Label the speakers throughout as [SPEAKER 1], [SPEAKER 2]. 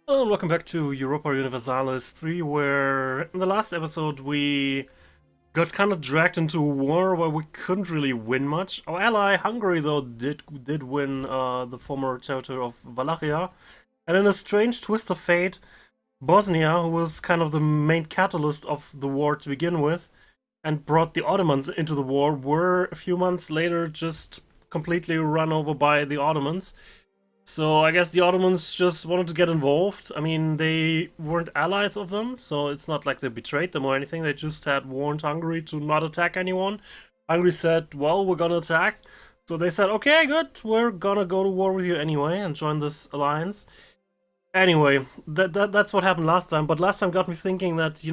[SPEAKER 1] Hello and welcome back to Europa Universalis 3, where in the last episode we got kind of dragged into a war where we couldn't really win much. Our ally, Hungary, though, did win the former territory of Wallachia. And in a strange twist of fate, Bosnia, who was kind of the main catalyst of the war to begin with, and brought the Ottomans into the war, were a few months later just completely run over by the Ottomans. So I guess the Ottomans just wanted to get involved. I mean, they weren't allies of them, so it's not like they betrayed them or anything. They just had warned Hungary to not attack anyone. Hungary said, well, we're gonna attack. So they said, okay, good, we're gonna go to war with you anyway and join this alliance. Anyway, that's what happened last time, but last time got me thinking that,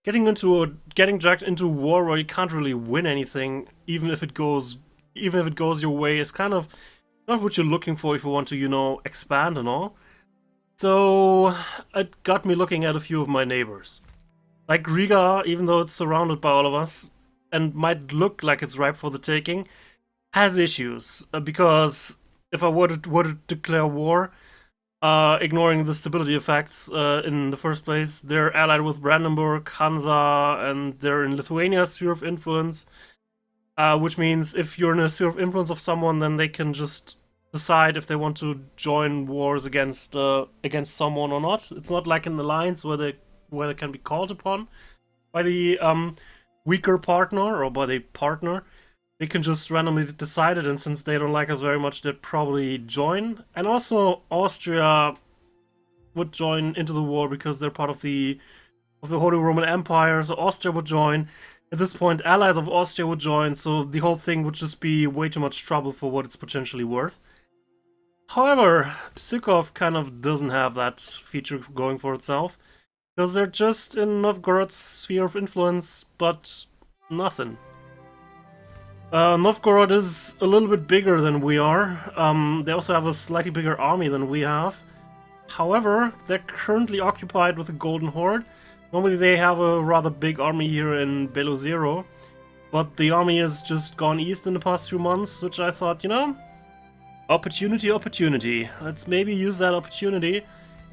[SPEAKER 1] getting dragged into a war where you can't really win anything, even if it goes your way, is kind of not what you're looking for if you want to, expand and all. So it got me looking at a few of my neighbors. Like Riga, even though it's surrounded by all of us and might look like it's ripe for the taking, has issues. Because if I were to declare war, ignoring the stability effects in the first place, they're allied with Brandenburg, Hansa, and they're in Lithuania's sphere of influence. Which means if you're in a sphere of influence of someone, then they can just decide if they want to join wars against someone or not. It's not like an alliance where they can be called upon by the weaker partner or by the partner. They can just randomly decide it, and since they don't like us very much, they'd probably join. And also Austria would join into the war because they're part of the Holy Roman Empire, so Austria would join. At this point, allies of Austria would join, so the whole thing would just be way too much trouble for what it's potentially worth. However, Pskov kind of doesn't have that feature going for itself, because they're just in Novgorod's sphere of influence, but nothing. Novgorod is a little bit bigger than we are. They also have a slightly bigger army than we have. However, they're currently occupied with the Golden Horde. Normally they have a rather big army here in Belozero, but the army has just gone east in the past few months, which I thought, opportunity. Let's maybe use that opportunity.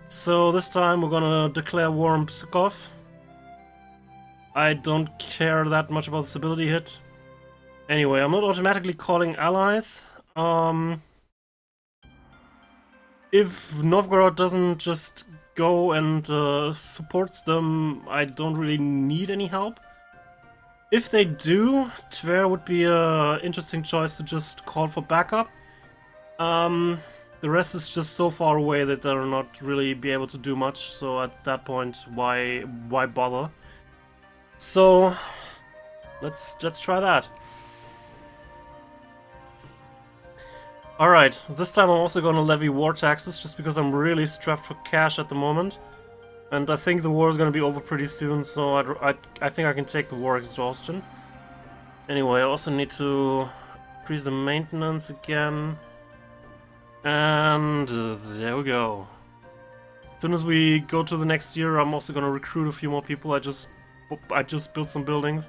[SPEAKER 1] So this time we're gonna declare war on Pskov. I don't care that much about the stability hit. Anyway, I'm not automatically calling allies. If Novgorod doesn't just go and supports them, I don't really need any help. If they do, Tver would be an interesting choice to just call for backup. The rest is just so far away that they'll not really be able to do much, so at that point, why bother? So, let's try that. Alright, this time I'm also gonna levy war taxes, just because I'm really strapped for cash at the moment. And I think the war is gonna be over pretty soon, so I think I can take the war exhaustion. Anyway, I also need to increase the maintenance again. And there we go. As soon as we go to the next year, I'm also gonna recruit a few more people. I just built some buildings.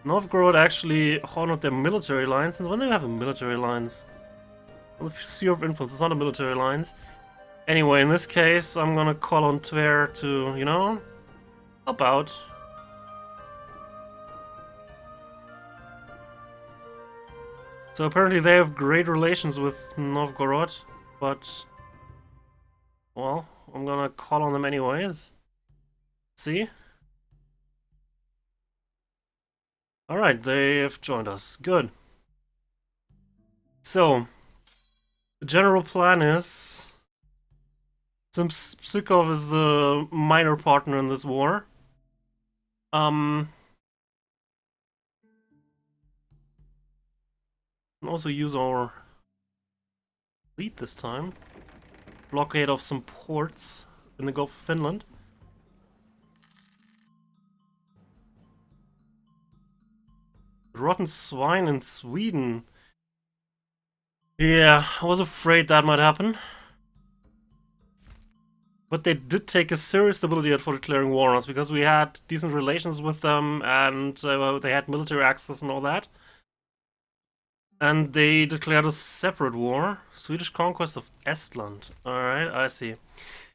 [SPEAKER 1] Novgorod actually honored their military lines. Since when do they have military lines? Well, the sphere of influence, it's not a military lines. Anyway, in this case, I'm gonna call on Tver to, help out. So apparently they have great relations with Novgorod, but, well, I'm gonna call on them anyways. See? Alright, they have joined us. Good. So, the general plan is, since Pskov is the minor partner in this war, and also use our fleet this time. Blockade of some ports in the Gulf of Finland. Rotten swine in Sweden. Yeah, I was afraid that might happen. But they did take a serious stability hit for declaring war on us, because we had decent relations with them, and they had military access and all that. And they declared a separate war. Swedish conquest of Estland. Alright, I see.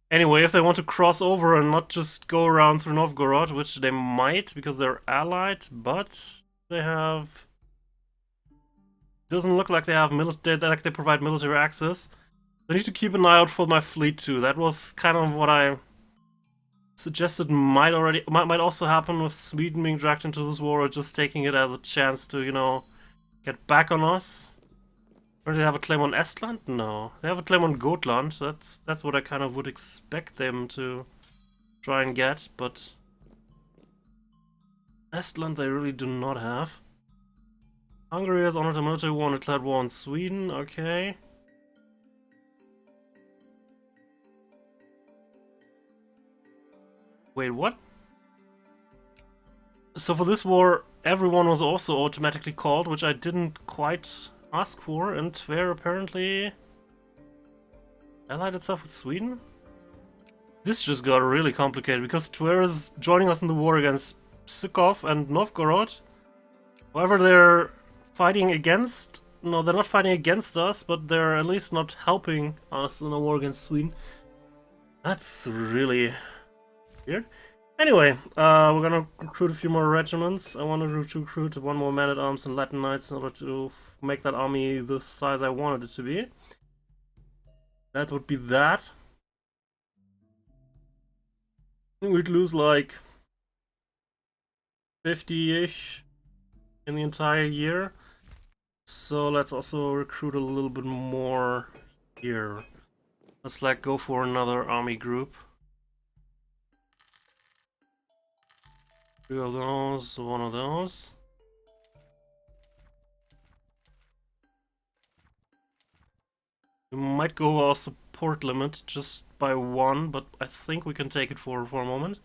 [SPEAKER 1] Anyway, if they want to cross over and not just go around through Novgorod, which they might because they're allied, but they have... Doesn't look like they have like they provide military access. I need to keep an eye out for my fleet too. That was kind of what I suggested might also happen with Sweden being dragged into this war, or just taking it as a chance to, you know, get back on us. Or do they have a claim on Estland? No. They have a claim on Gotland. That's what I kind of would expect them to try and get, but Estland they really do not have. Hungary has honored a military war and declared war on Sweden, okay. Wait, what? So for this war, everyone was also automatically called, which I didn't quite ask for, and Tver apparently allied itself with Sweden? This just got really complicated, because Tver is joining us in the war against Sukov and Novgorod. However, they're fighting against... No, they're not fighting against us, but they're at least not helping us in a war against Sweden. That's really weird. Anyway, we're gonna recruit a few more regiments. I wanted to recruit one more man-at-arms and Latin Knights in order to make that army the size I wanted it to be. That would be that. I think we'd lose like 50-ish in the entire year. So let's also recruit a little bit more here. Let's like go for another army group. 2 of those, 1 of those. We might go our support limit just by 1, but I think we can take it for a moment.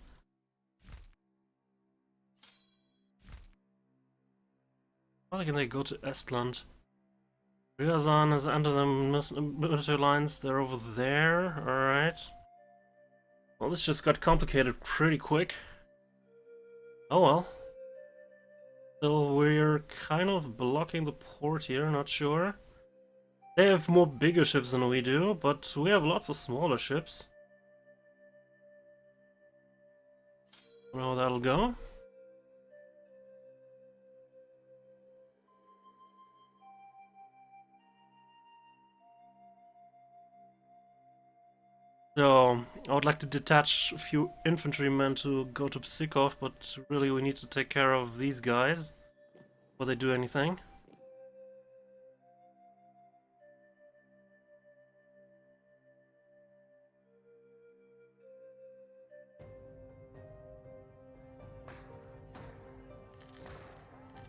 [SPEAKER 1] How can they go to Estland? Ryazan has entered the military lines. They're over there. Alright. Well, this just got complicated pretty quick. Oh well. So we're kind of blocking the port here, not sure. They have more bigger ships than we do, but we have lots of smaller ships. I don't know how that'll go. So, I would like to detach a few infantrymen to go to Psikov, but really we need to take care of these guys before they do anything.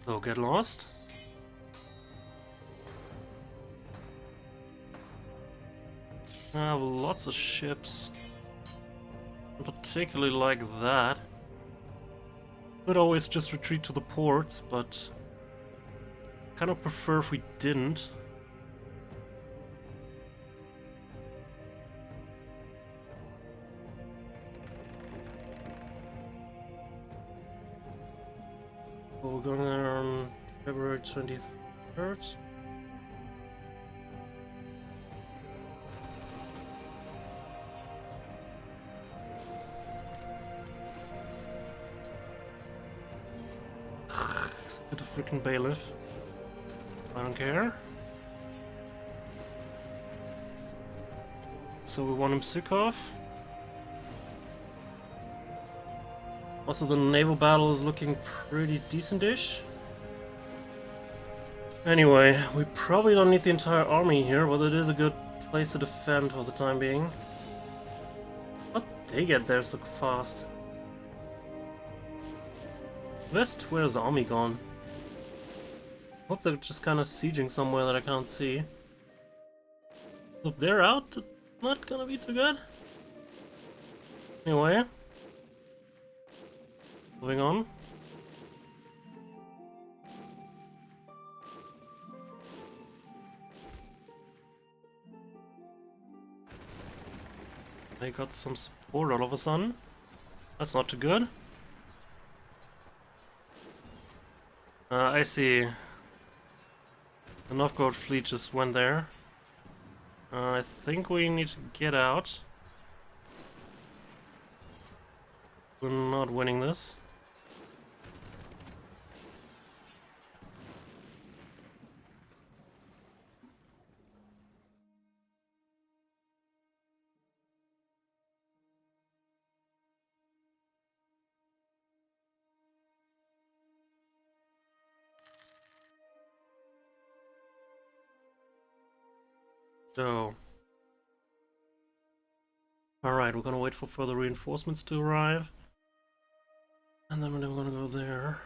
[SPEAKER 1] So, get lost. I have lots of ships. Particularly like that. Could always just retreat to the ports, but kind of prefer if we didn't. So we're going there on February 23rd. Get a freaking bailiff. I don't care. So we want him Sukov. Also, the naval battle is looking pretty decent-ish. Anyway, we probably don't need the entire army here, but it is a good place to defend for the time being. How'd they get there so fast? West, where's the army gone? Hope they're just kind of sieging somewhere that I can't see. If they're out, it's not gonna be too good. Anyway. Moving on. They got some support all of a sudden. That's not too good. I see. The Novgorod fleet just went there. I think we need to get out. We're not winning this. So, alright, we're gonna wait for further reinforcements to arrive. And then we're gonna go there.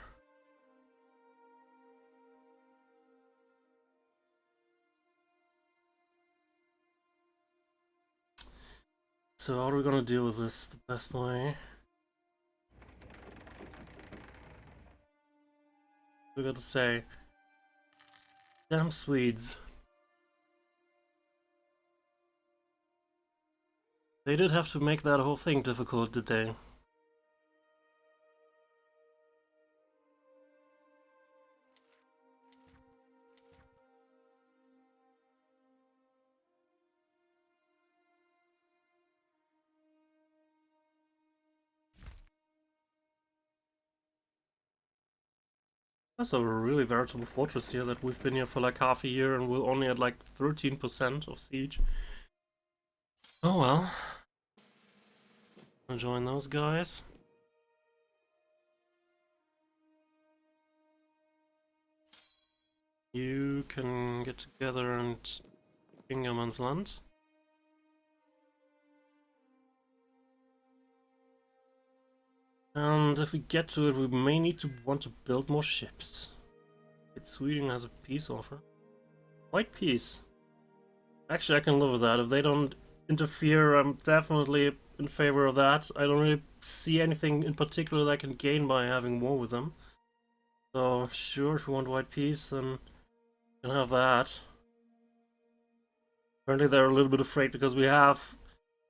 [SPEAKER 1] So how are we gonna deal with this the best way? We gotta say, damn Swedes. They did have to make that whole thing difficult, did they? That's a really veritable fortress here that we've been here for like half a year and we're only at like 13% of siege. Oh well. I'll join those guys. You can get together and Ingerman's And if we get to it, we may need to want to build more ships. Sweden has a peace offer. White peace. Actually, I can live with that. If they don't interfere, I'm definitely in favor of that. I don't really see anything in particular that I can gain by having war with them. So, sure, if you want white peace, then you can have that. Apparently they're a little bit afraid because we have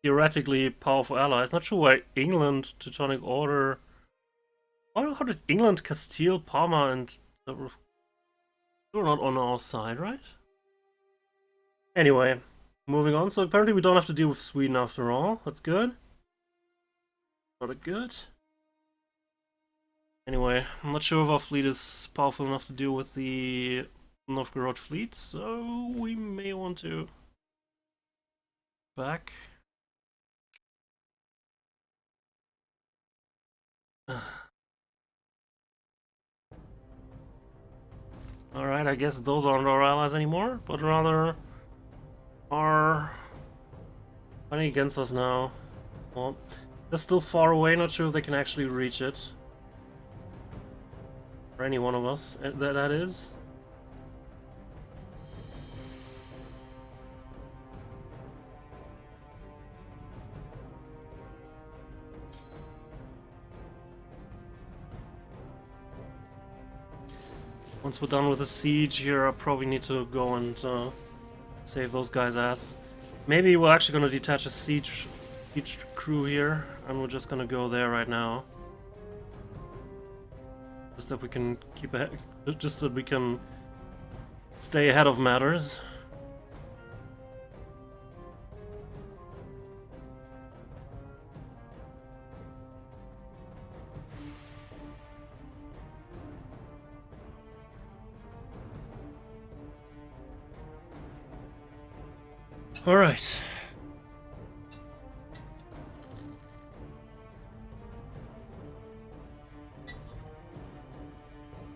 [SPEAKER 1] theoretically powerful allies. Not sure why England, Teutonic Order... How did England, Castile, Parma, and... They're not on our side, right? Anyway, moving on. So apparently we don't have to deal with Sweden after all. That's good. Not good. Anyway, I'm not sure if our fleet is powerful enough to deal with the Novgorod fleet, so we may want to back. Alright, I guess those aren't our allies anymore, but rather are fighting against us now. Well, they're still far away, not sure if they can actually reach it. Or any one of us, that is. Once we're done with the siege here, I probably need to go and save those guys' ass. Maybe we're actually going to detach a siege crew here, and we're just going to go there right now. Just that we can keep ahead, just that we can stay ahead of matters. All right.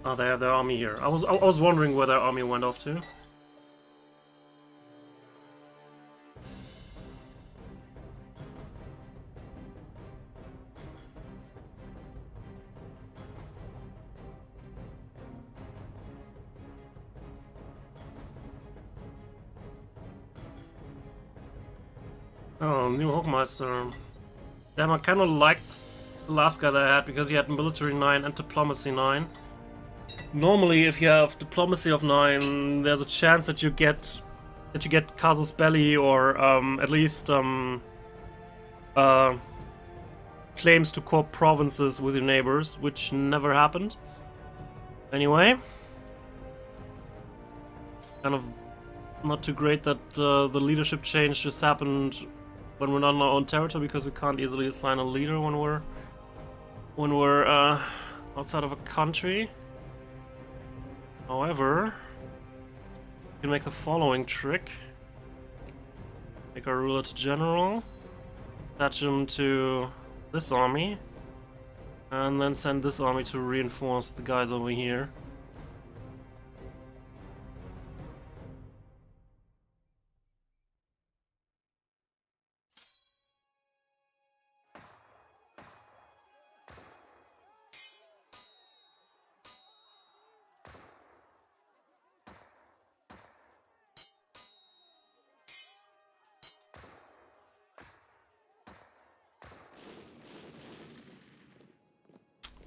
[SPEAKER 1] Oh, they have their army here. I was wondering where their army went off to. Oh, new Hochmeister. Damn, I kind of liked the last guy that I had because he had military 9 and diplomacy 9. Normally, if you have diplomacy of 9, there's a chance that you get casus belli or at least claims to core provinces with your neighbors, which never happened. Anyway, kind of not too great that the leadership change just happened when we're not in our own territory because we can't easily assign a leader when we're when we're outside of a country. However, we can make the following trick. Make our ruler to general, attach him to this army, and then send this army to reinforce the guys over here.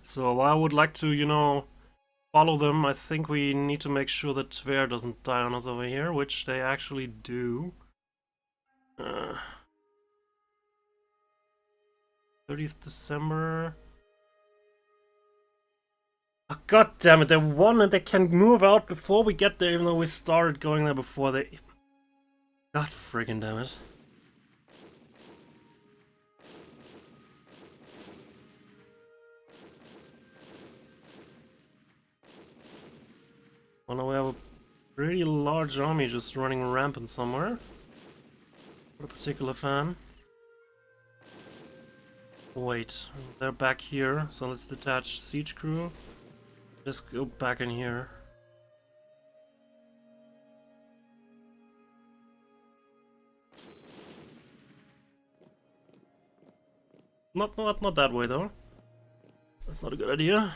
[SPEAKER 1] So I would like to, you know, follow them. I think we need to make sure that Tver doesn't die on us over here, which they actually do. 30th December. Oh, God damn it, they won and they can move out before we get there, even though we started going there before they... God friggin' damn it. Well, now we have a pretty large army just running rampant somewhere. Not a particular fan. Wait, they're back here, so let's detach siege crew. Just go back in here. Not that way though. That's not a good idea.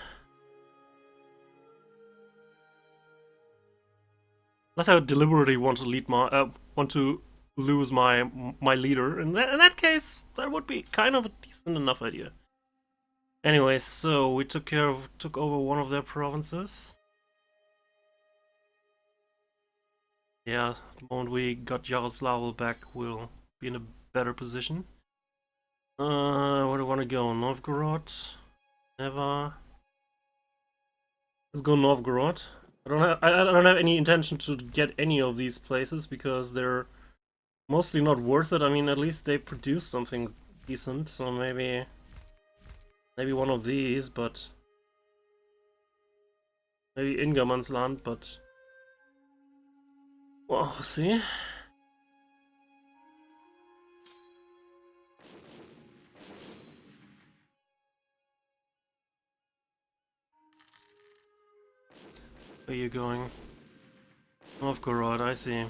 [SPEAKER 1] Unless I deliberately want to lead my want to lose my leader. In that case, that would be kind of a decent enough idea. Anyway, so we took over one of their provinces. Yeah, the moment we got Yaroslavl back, we'll be in a better position. Where do I want to go? Novgorod? Never. Let's go Novgorod. I don't have any intention to get any of these places because they're mostly not worth it. I mean, at least they produce something decent, so maybe one of these, but maybe Ingermansland, but well, we'll see. Where are you going? Novgorod, I see.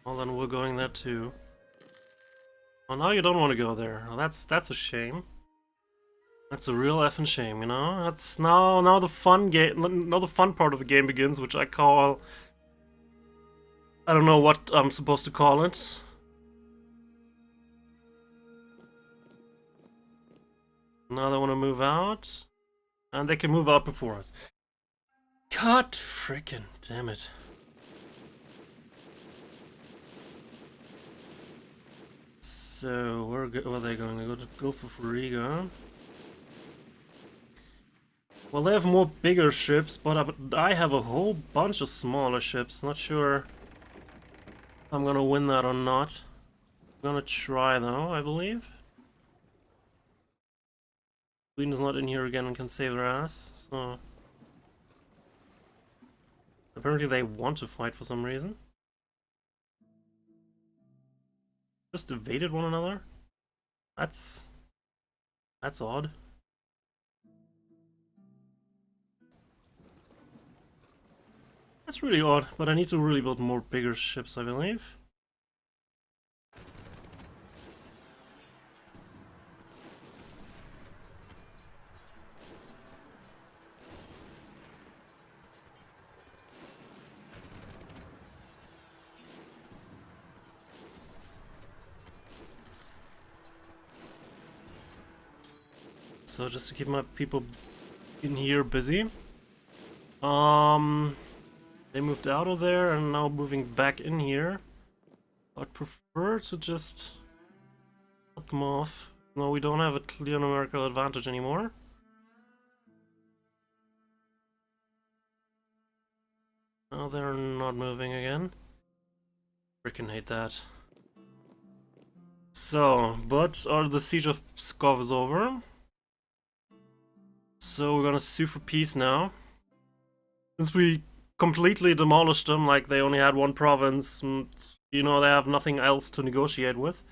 [SPEAKER 1] Well, then we're going there too. Well, now you don't want to go there. Well, that's a shame. That's a real effing shame, you know. That's now the fun game. Now the fun part of the game begins, which I call. I don't know what I'm supposed to call it. Now they want to move out, and they can move out before us. God frickin' damn it. So, where are they going? They go for Riga. Well, they have more bigger ships, but I have a whole bunch of smaller ships. Not sure if I'm gonna win that or not. I'm gonna try though, I believe. Sweden's not in here again and can save their ass, so... Apparently they want to fight for some reason. Just evaded one another? That's odd. That's really odd, but I need to really build more bigger ships, I believe. So just to keep my people in here busy. They moved out of there and now moving back in here. I'd prefer to just cut them off. No, we don't have a clear numerical advantage anymore. Now they're not moving again. Freaking hate that. So, but the siege of Pskov is over. So we're gonna sue for peace now. Since we completely demolished them, like they only had one province, and, you know, they have nothing else to negotiate with.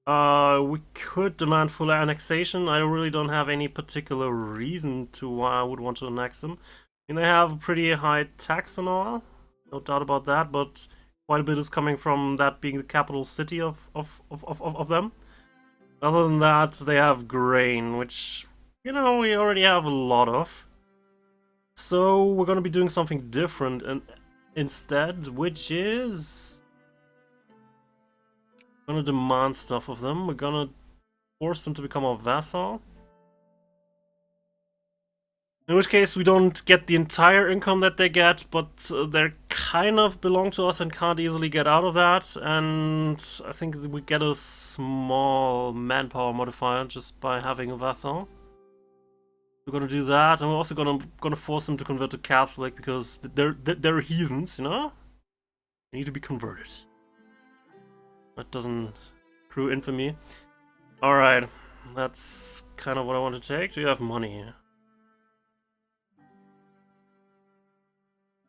[SPEAKER 1] We could demand full annexation. I really don't have any particular reason to why I would want to annex them. I mean, they have a pretty high tax and all, no doubt about that, but quite a bit is coming from that being the capital city of them. Other than that, they have grain, which, you know, we already have a lot of. So we're gonna be doing something different and instead, which is gonna demand stuff of them. We're gonna force them to become our vassal. In which case, we don't get the entire income that they get, but they kind of belong to us and can't easily get out of that. And I think we get a small manpower modifier just by having a vassal. We're gonna do that, and we're also gonna force them to convert to Catholic because they're heathens, you know. They need to be converted. That doesn't accrue infamy. All right, that's kind of what I want to take. Do you have money?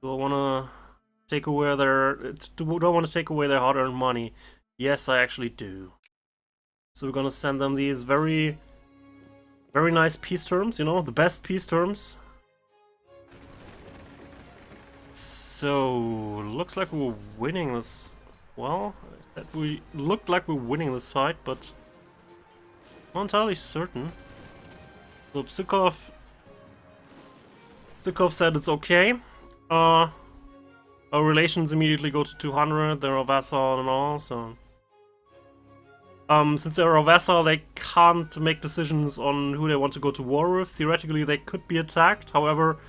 [SPEAKER 1] Do I want to take away their? Do I want to take away their hard-earned money? Yes, I actually do. So we're gonna send them these very, very nice peace terms. You know, the best peace terms. So looks like we're winning this. Well, we looked like we're winning this fight, but I'm not entirely certain. So Psychov said it's okay. Our relations immediately go to 200. They're a vassal and all, so since they're a vassal, they can't make decisions on who they want to go to war with. Theoretically, they could be attacked. However,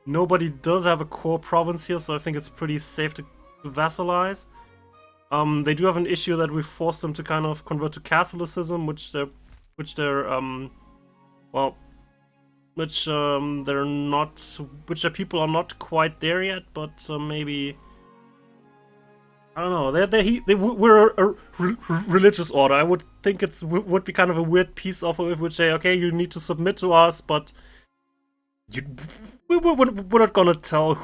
[SPEAKER 1] nobody does have a core province here, so I think it's pretty safe to vassalize. They do have an issue that we forced them to kind of convert to Catholicism, which they're their people are not quite there yet, but maybe, I don't know. We're a religious order. I would think would be kind of a weird piece of it, which say, okay, you need to submit to us, but we're not gonna tell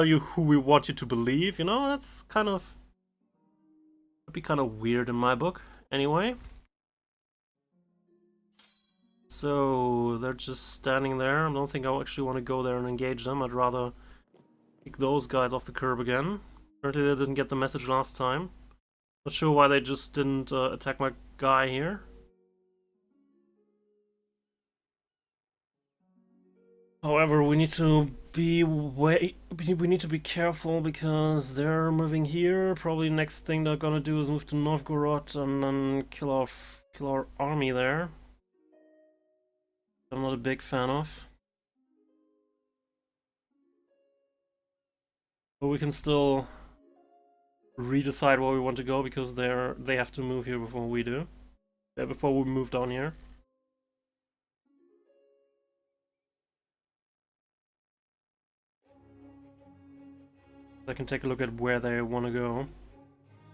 [SPEAKER 1] you who we want you to believe. You know, that's kind of, that'd be kind of weird in my book. Anyway. So they're just standing there. I don't think I actually want to go there and engage them. I'd rather kick those guys off the curb again. Apparently they didn't get the message last time. Not sure why they just didn't attack my guy here. However, we need to be careful because they're moving here. Probably next thing they're gonna do is move to Novgorod and then kill our army there. I'm not a big fan of. But we can still redecide where we want to go because they have to move here before we do. Yeah, before we move down here. I can take a look at where they want to go.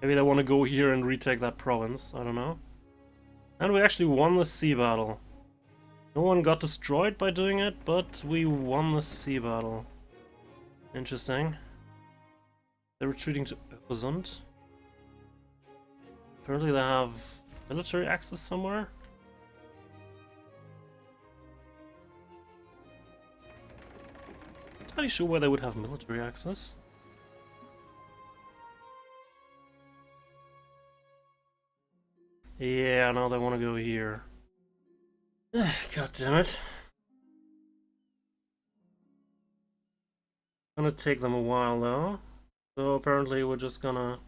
[SPEAKER 1] Maybe they want to go here and retake that province. I don't know. And we actually won the sea battle. No one got destroyed by doing it, but we won the sea battle. Interesting. They're retreating to Öresund. Apparently they have military access somewhere. Not entirely sure where they would have military access. Yeah, now they want to go here. God damn it. Gonna take them a while though. So apparently we're just gonna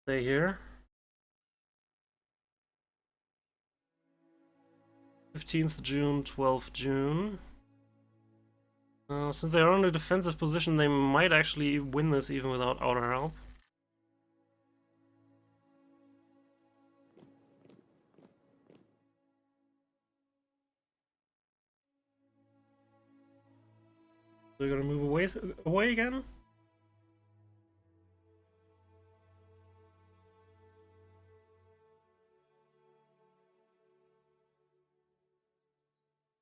[SPEAKER 1] stay here. 15th June, 12th June. Since they are in a defensive position, they might actually win this even without our help. They're gonna move away again?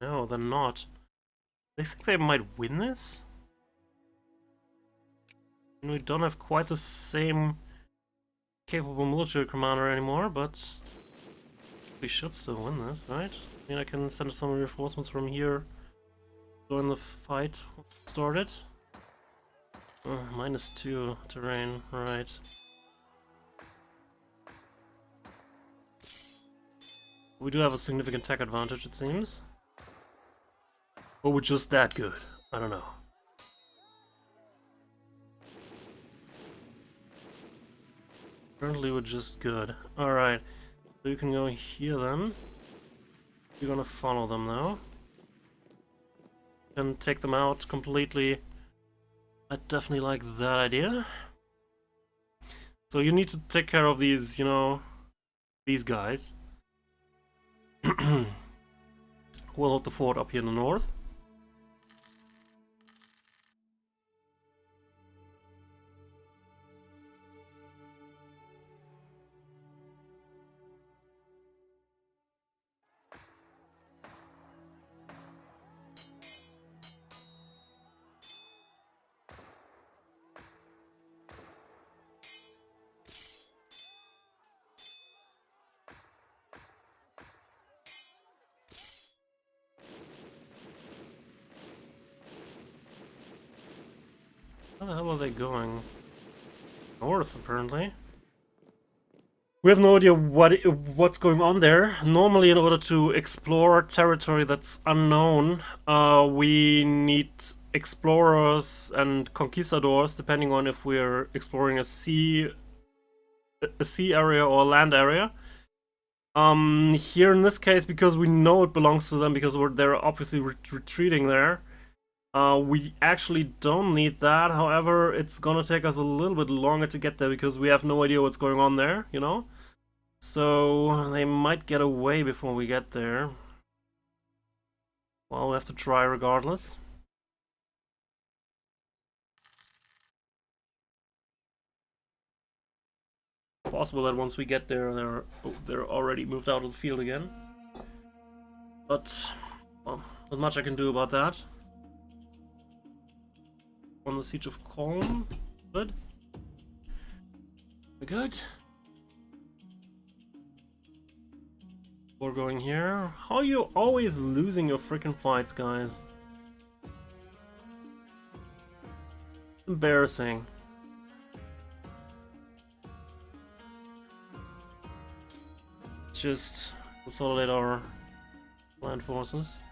[SPEAKER 1] No, they're not. They think they might win this? And we don't have quite the same capable military commander anymore, but we should still win this, right? I mean, I can send some reinforcements from here. Join the fight. Start it. -2 terrain, right. We do have a significant tech advantage, it seems. Or we're just that good. I don't know. Currently we're just good. Alright. So you can go here then. You're gonna follow them now. And take them out completely. I definitely like that idea. So you need to take care of these, you know, these guys. We'll hold the fort up here in the north. Where the hell are they going? North, apparently. We have no idea what's going on there. Normally, in order to explore territory that's unknown, we need explorers and conquistadors, depending on if we're exploring a sea area or a land area. Here in this case, because we know it belongs to them, because they're obviously retreating there. We actually don't need that. However, it's gonna take us a little bit longer to get there because we have no idea what's going on there, you know? So they might get away before we get there. Well, we have to try regardless. Possible that once we get there, they're already moved out of the field again. But, well, not much I can do about that. On the Siege of Colm. Good. We're good. We're going here. How are you always losing your freaking fights, guys? Embarrassing. Let's just consolidate our land forces.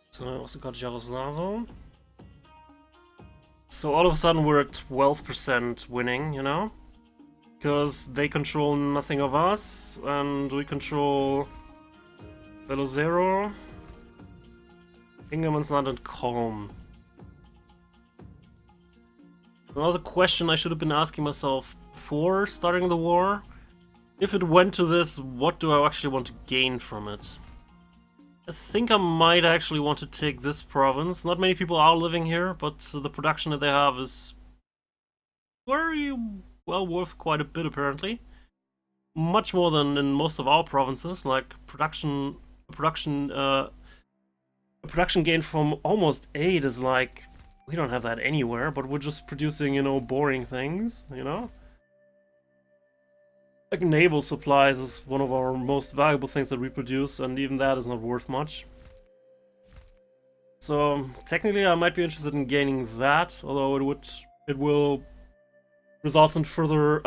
[SPEAKER 1] So I also got Yaroslavo. So all of a sudden we're at 12% winning, you know? Because they control nothing of us, and we control Velozero, Ingermansland, and Colm. That was a question I should have been asking myself before starting the war. If it went to this, what do I actually want to gain from it? I think I might actually want to take this province. Not many people are living here, but the production that they have is very well worth quite a bit, apparently. Much more than in most of our provinces. Like a production gain from almost 8 is like, we don't have that anywhere, but we're just producing, you know, boring things, you know? Like naval supplies is one of our most valuable things that we produce, and even that is not worth much. So technically I might be interested in gaining that, although it will result in further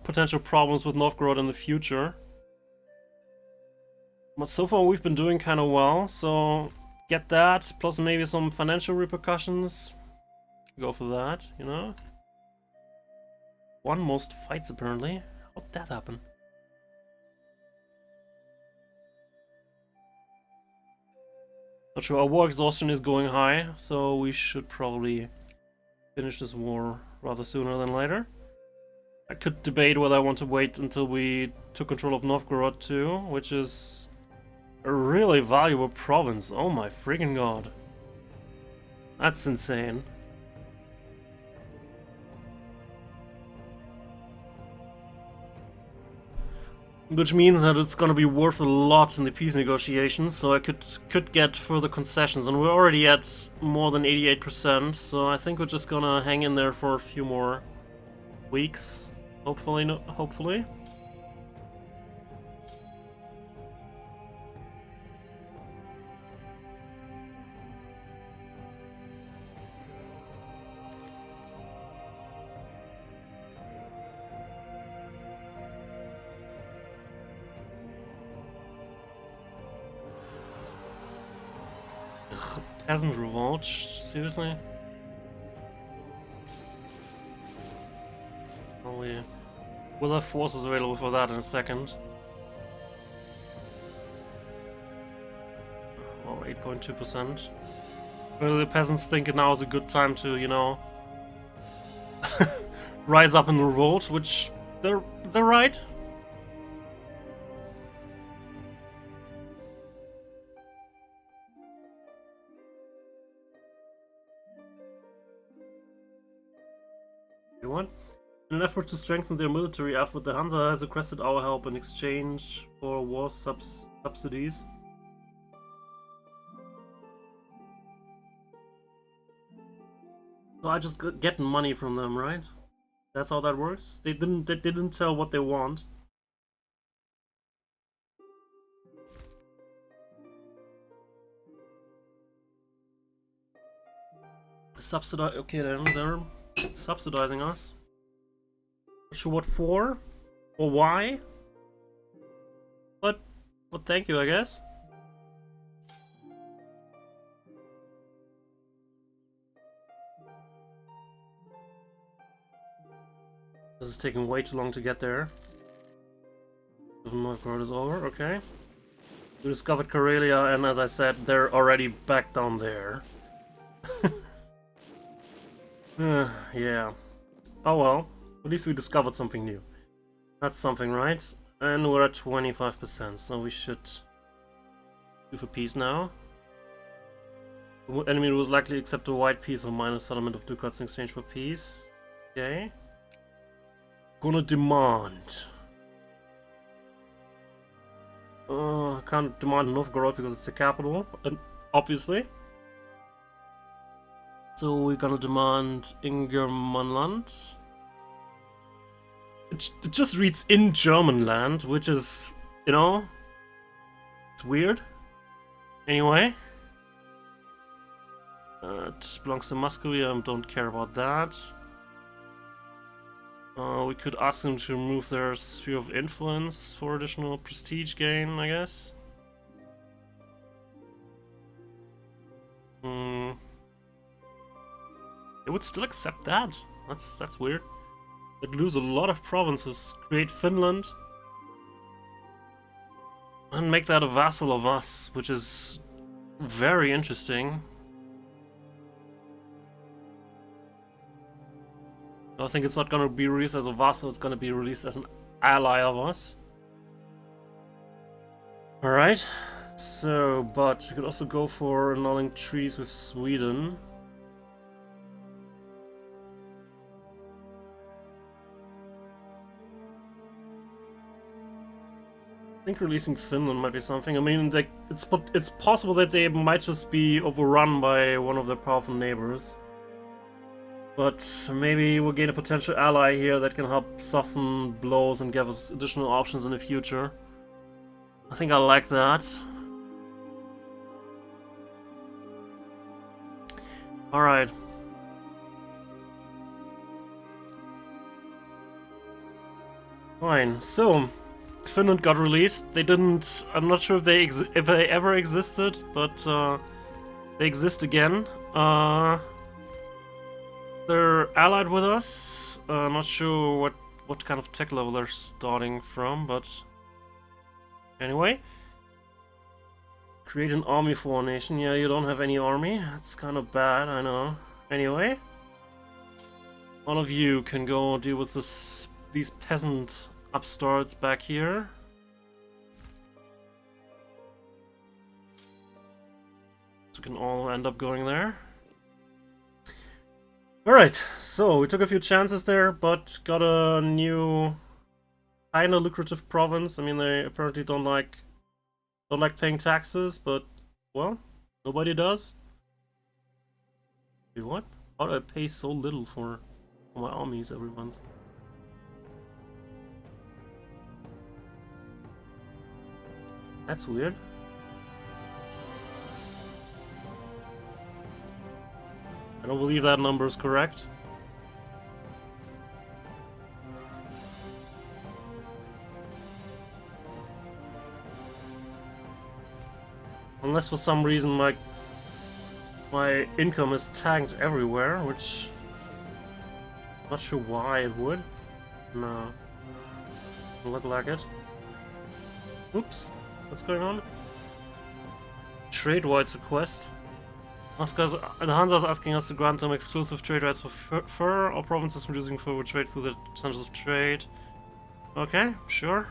[SPEAKER 1] potential problems with Novgorod in the future. But so far we've been doing kind of well, so get that, plus maybe some financial repercussions. Go for that, you know? Won most fights apparently. How'd that happen? Not sure, our war exhaustion is going high, so we should probably finish this war rather sooner than later. I could debate whether I want to wait until we took control of Novgorod too, which is a really valuable province, oh my freaking god. That's insane. Which means that it's gonna be worth a lot in the peace negotiations, so I could get further concessions, and we're already at more than 88%, so I think we're just gonna hang in there for a few more weeks. Hopefully, hopefully. Ugh, peasant revolt? Seriously? Oh, we will have forces available for that in a second. Oh, 8.2%. Well, the peasants think now is a good time to, you know, rise up in the revolt, which they're right. You want? In an effort to strengthen their military effort, the Hansa has requested our help in exchange for war subsidies. So I just get money from them, right? That's how that works? They didn't tell what they want. Subsidize. Okay, then they're subsidizing us. Not sure what for or why, but thank you, I guess. This is taking way too long to get there. Novgorod is over. Okay. We discovered Karelia, and as I said, they're already back down there. Yeah. Oh well. At least we discovered something new. That's something, right? And we're at 25%, so we should do for peace now. The enemy was likely accept a white piece of minor settlement of ducats in exchange for peace. Okay. Gonna demand. I can't demand Novgorod because it's the capital, obviously. So we're gonna demand Ingermanland. It just reads in German land, which is, you know, it's weird. Anyway. It belongs to Muscovy, I don't care about that. We could ask them to remove their sphere of influence for additional prestige gain, I guess. They would still accept that. That's weird. They'd lose a lot of provinces, create Finland, and make that a vassal of us, which is very interesting. I think it's not going to be released as a vassal, it's going to be released as an ally of us. Alright, so, but we could also go for annulling treaties with Sweden. I think releasing Finland might be something. I mean, like, it's possible that they might just be overrun by one of their powerful neighbors. But maybe we'll gain a potential ally here that can help soften blows and give us additional options in the future. I think I like that. Alright. Fine, so Finland got released. They didn't. I'm not sure if they ever existed, but they exist again. They're allied with us. Not sure what kind of tech level they're starting from, but anyway. Create an army for a nation. Yeah, you don't have any army. That's kind of bad, I know. Anyway, one of you can go deal with these peasant upstarts back here. So we can all end up going there. Alright, so we took a few chances there, but got a new kinda lucrative province. I mean, they apparently don't like paying taxes, but well, nobody does. Wait, what? How do I pay so little for my armies every month? That's weird. I don't believe that number is correct. Unless for some reason my income is tanked everywhere, which I'm not sure why it would. No. Doesn't look like it. Oops. What's going on? Trade rights request. The Hansa is asking us to grant them exclusive trade rights for fur. All provinces reducing fur would trade through the centers of trade. Okay, sure.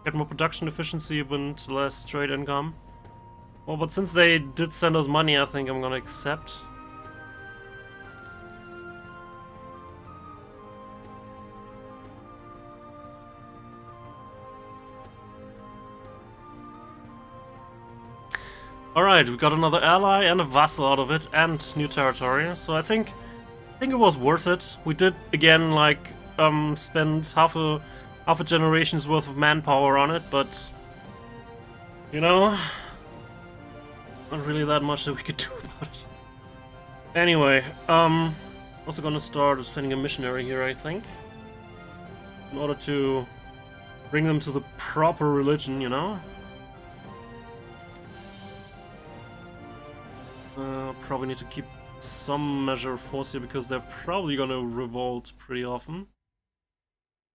[SPEAKER 1] Get more production efficiency but less trade income. Well, but since they did send us money, I think I'm gonna accept. Alright, we got another ally and a vassal out of it, and new territory, so I think it was worth it. We did, again, like, spend half a generation's worth of manpower on it, but, you know, not really that much that we could do about it. Anyway, also gonna start sending a missionary here, I think, in order to bring them to the proper religion, you know? Probably need to keep some measure of force here because they're probably gonna revolt pretty often.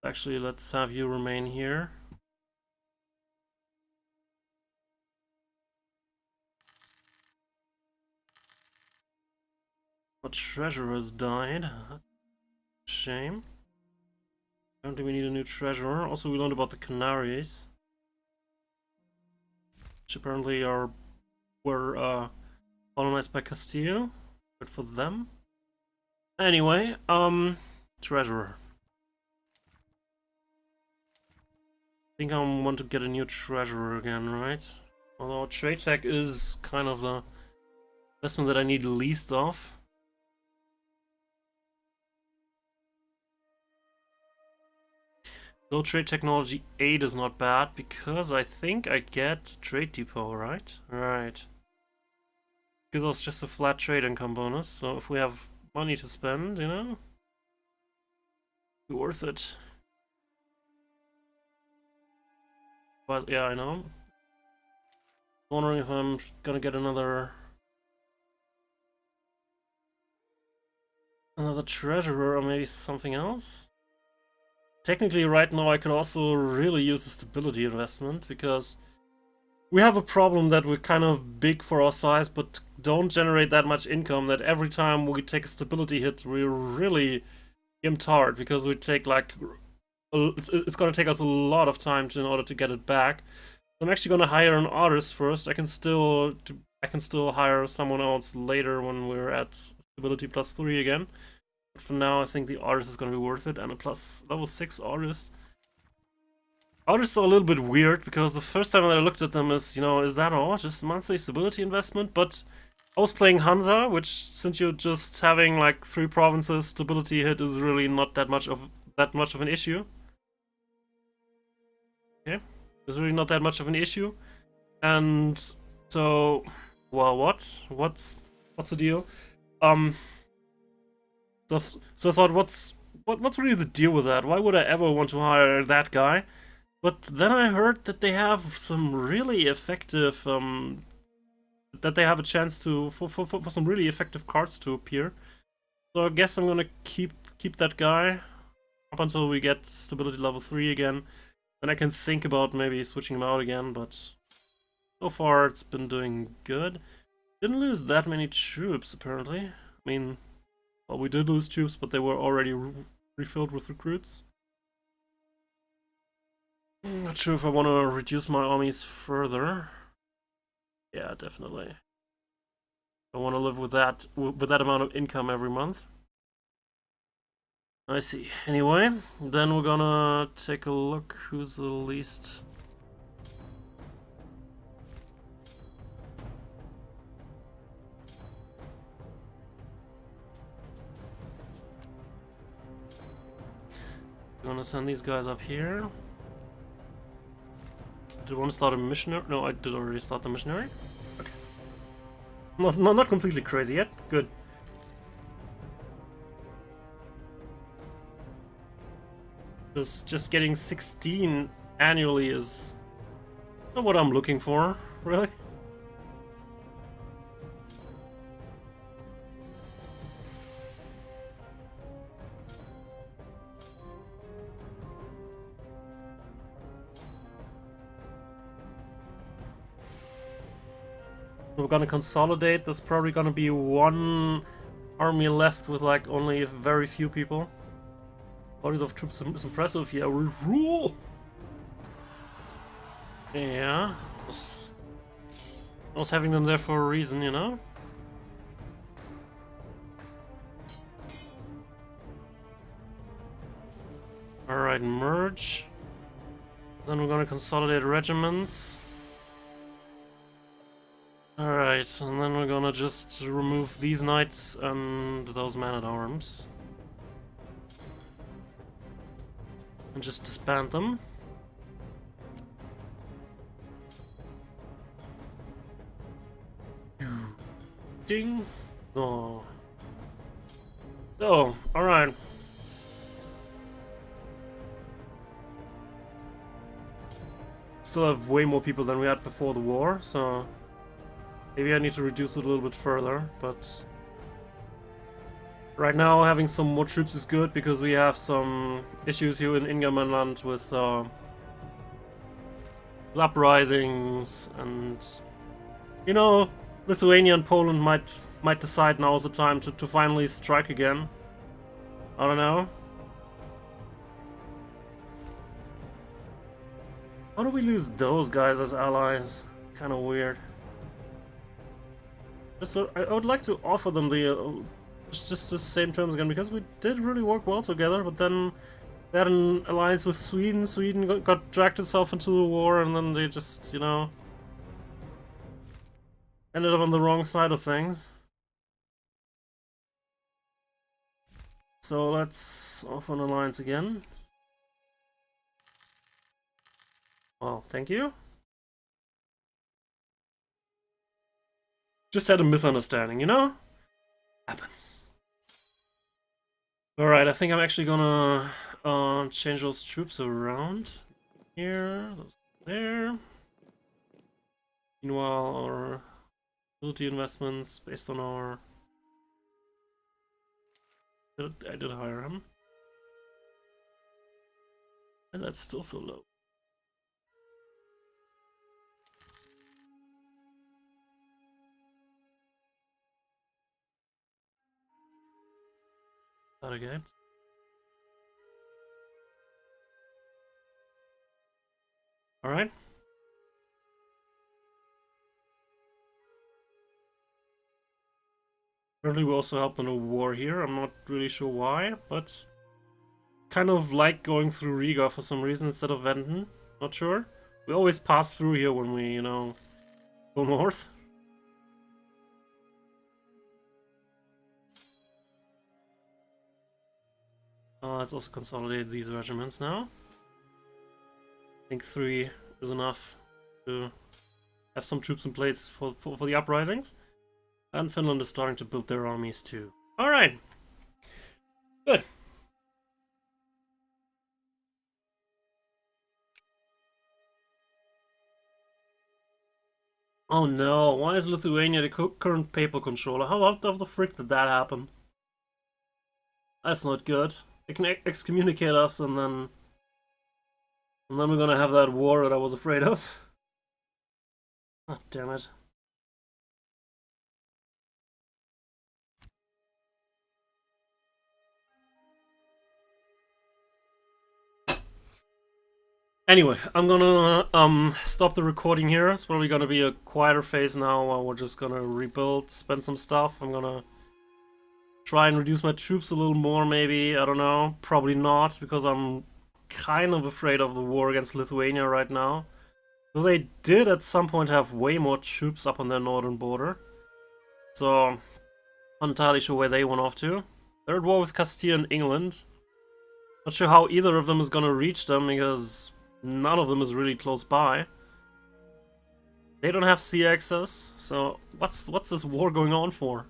[SPEAKER 1] Actually, let's have you remain here. The treasurer has died. Shame. Apparently we need a new treasurer. Also, we learned about the Canaries, which apparently were colonized by Castile. Good for them. Anyway, treasurer. I think I want to get a new treasurer again, right? Although trade tech is kind of the investment that I need least of. Though trade technology 8 is not bad because I think I get trade depot, right? Right. Gives us just a flat trade income bonus, so if we have money to spend, you know, be worth it. But yeah, I know. Wondering if I'm gonna get another treasurer or maybe something else. Technically, right now I could also really use a stability investment because we have a problem that we're kind of big for our size, but don't generate that much income. That every time we take a stability hit, we're really gimped hard because we take like it's gonna take us a lot of time in order to get it back. I'm actually gonna hire an artist first. I can still hire someone else later when we're at stability +3 again. But for now, I think the artist is gonna be worth it, and a plus level 6 artist. Artists are a little bit weird because the first time that I looked at them is, you know, is that all? Just monthly stability investment? But I was playing Hansa, which since you're just having like 3 provinces, stability hit is really not that much of an issue. Okay, it's really not that much of an issue, and so, well, what's the deal? So I thought, what's really the deal with that? Why would I ever want to hire that guy? But then I heard that they have some really effective, that they have a chance to for some really effective cards to appear. So I guess I'm gonna keep that guy up until we get stability level 3 again. Then I can think about maybe switching him out again, but so far it's been doing good. Didn't lose that many troops apparently. I mean, well, we did lose troops, but they were already refilled with recruits. Not sure if I want to reduce my armies further. Yeah, definitely. I want to live with that amount of income every month. I see. Anyway, then we're gonna take a look who's the least. Gonna send these guys up here. Do you want to start a missionary? No, I did already start the missionary. Okay. Not completely crazy yet. Good. Because just getting 16 annually is not what I'm looking for, really. We're gonna consolidate. There's probably gonna be one army left with like only very few people. Bodies of troops is impressive. Yeah, we rule. Yeah, I was having them there for a reason, you know. All right, merge. Then we're gonna consolidate regiments. Alright, and then we're gonna just remove these knights and those men-at-arms. And just disband them. Ding! Oh. Oh, alright. Still have way more people than we had before the war, so maybe I need to reduce it a little bit further, but right now having some more troops is good because we have some issues here in Ingermanland with uprisings, and you know, Lithuania and Poland might decide now is the time to finally strike again. I don't know. How do we lose those guys as allies? Kind of weird. I would like to offer them the just the same terms again, because we did really work well together, but then they had an alliance with Sweden. Sweden got dragged itself into the war, and then they just, you know, ended up on the wrong side of things. So let's offer an alliance again. Well, thank you. Just had a misunderstanding, you know? Happens. Alright, I think I'm actually gonna change those troops around. Here, those there. Meanwhile, our ability investments based on our... I did hire him. And that's still so low. That again. Alright. Apparently we also helped in a war here. I'm not really sure why, but kind of like going through Riga for some reason instead of Venden. Not sure. We always pass through here when we, you know, go north. Let's also consolidate these regiments now. I think 3 is enough to have some troops in place for the uprisings. And Finland is starting to build their armies too. Alright. Good. Oh no, why is Lithuania the current papal controller? How the frick did that happen? That's not good. They can excommunicate us, and then we're gonna have that war that I was afraid of. Oh, damn it. Anyway, I'm gonna stop the recording here. It's probably gonna be a quieter phase now while we're just gonna rebuild, spend some stuff. I'm gonna try and reduce my troops a little more, maybe. I don't know. Probably not, because I'm kind of afraid of the war against Lithuania right now. Though they did at some point have way more troops up on their northern border. So, I'm not entirely sure where they went off to. They're at war with Castile and England. Not sure how either of them is gonna reach them, because none of them is really close by. They don't have sea access, so what's this war going on for?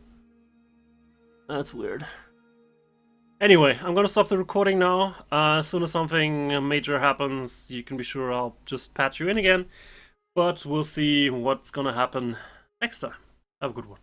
[SPEAKER 1] That's weird. Anyway, I'm gonna stop the recording now. As soon as something major happens, you can be sure I'll just patch you in again. But we'll see what's gonna happen next time. Have a good one.